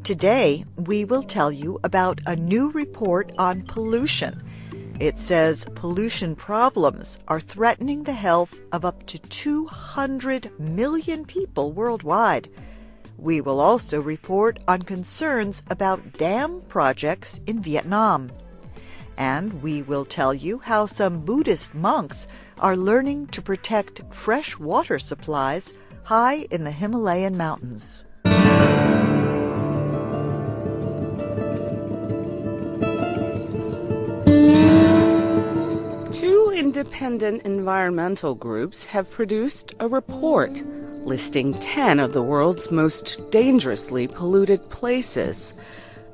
Today, we will tell you about a new report on pollution. It says pollution problems are threatening the health of up to 200 million people worldwide. We will also report on concerns about dam projects in Vietnam. And we will tell you how some Buddhist monks are learning to protect fresh water supplies high in the Himalayan mountains. Two independent environmental groups have produced a report listing 10 of the world's most dangerously polluted places.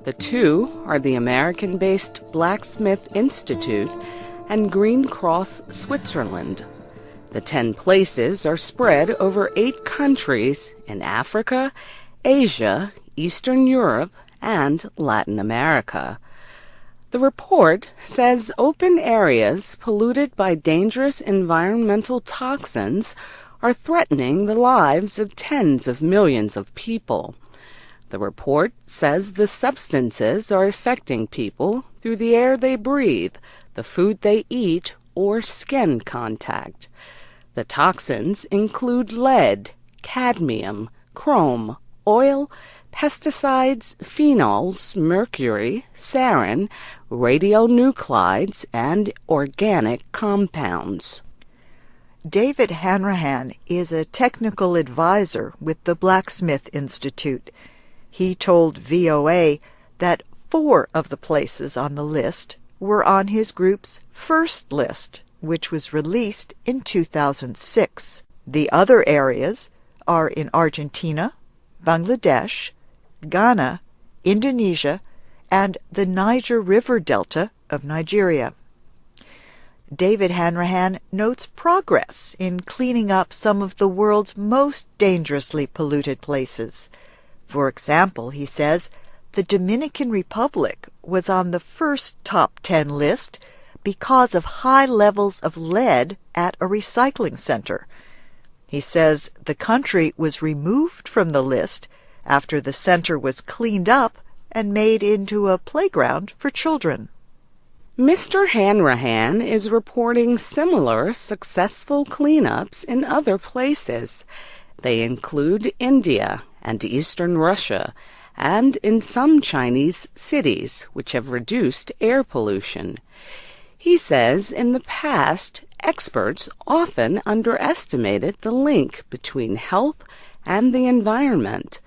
The two are the American-based Blacksmith Institute and Green Cross Switzerland. The 10 places are spread over 8 countries in Africa, Asia, Eastern Europe, and Latin America. The report says open areas polluted by dangerous environmental toxins are threatening the lives of tens of millions of people. The report says the substances are affecting people through the air they breathe, the food they eat, or skin contact. The toxins include lead, cadmium, chrome, oil, pesticides, phenols, mercury, sarin, radionuclides, and organic compounds. David Hanrahan is a technical advisor with the Blacksmith Institute. He told VOA that 4 of the places on the list were on his group's first list, which was released in 2006. The other areas are in Argentina, Bangladesh, Ghana, Indonesia, and the Niger River Delta of Nigeria. David Hanrahan notes progress in cleaning up some of the world's most dangerously polluted places. For example, he says, the Dominican Republic was on the first top 10 list because of high levels of lead at a recycling center. He says the country was removed from the list after the center was cleaned up and made into a playground for children. Mr. Hanrahan is reporting similar successful cleanups in other places. They include India and eastern Russia, and in some Chinese cities, which have reduced air pollution. He says in the past, experts often underestimated the link between health and the environment.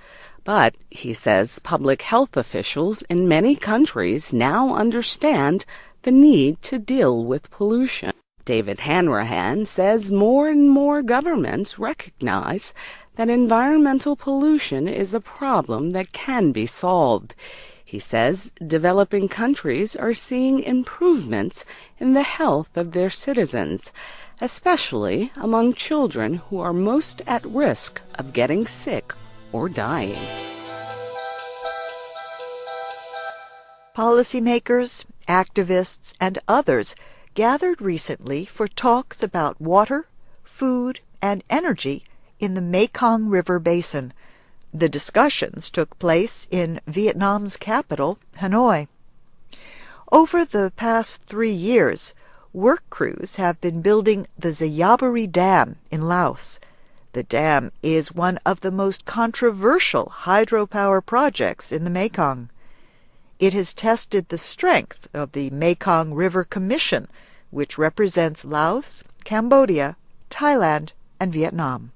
But, he says, public health officials in many countries now understand the need to deal with pollution. David Hanrahan says more and more governments recognize that environmental pollution is a problem that can be solved. He says developing countries are seeing improvements in the health of their citizens, especially among children who are most at risk of getting sick or dying. Policymakers, activists, and others gathered recently for talks about water, food, and energy in the Mekong River Basin. The discussions took place in Vietnam's capital, Hanoi. Over the past 3 years, work crews have been building the Xayaburi Dam in Laos. The dam is one of the most controversial hydropower projects in the Mekong. It has tested the strength of the Mekong River Commission, which represents Laos, Cambodia, Thailand, and Vietnam.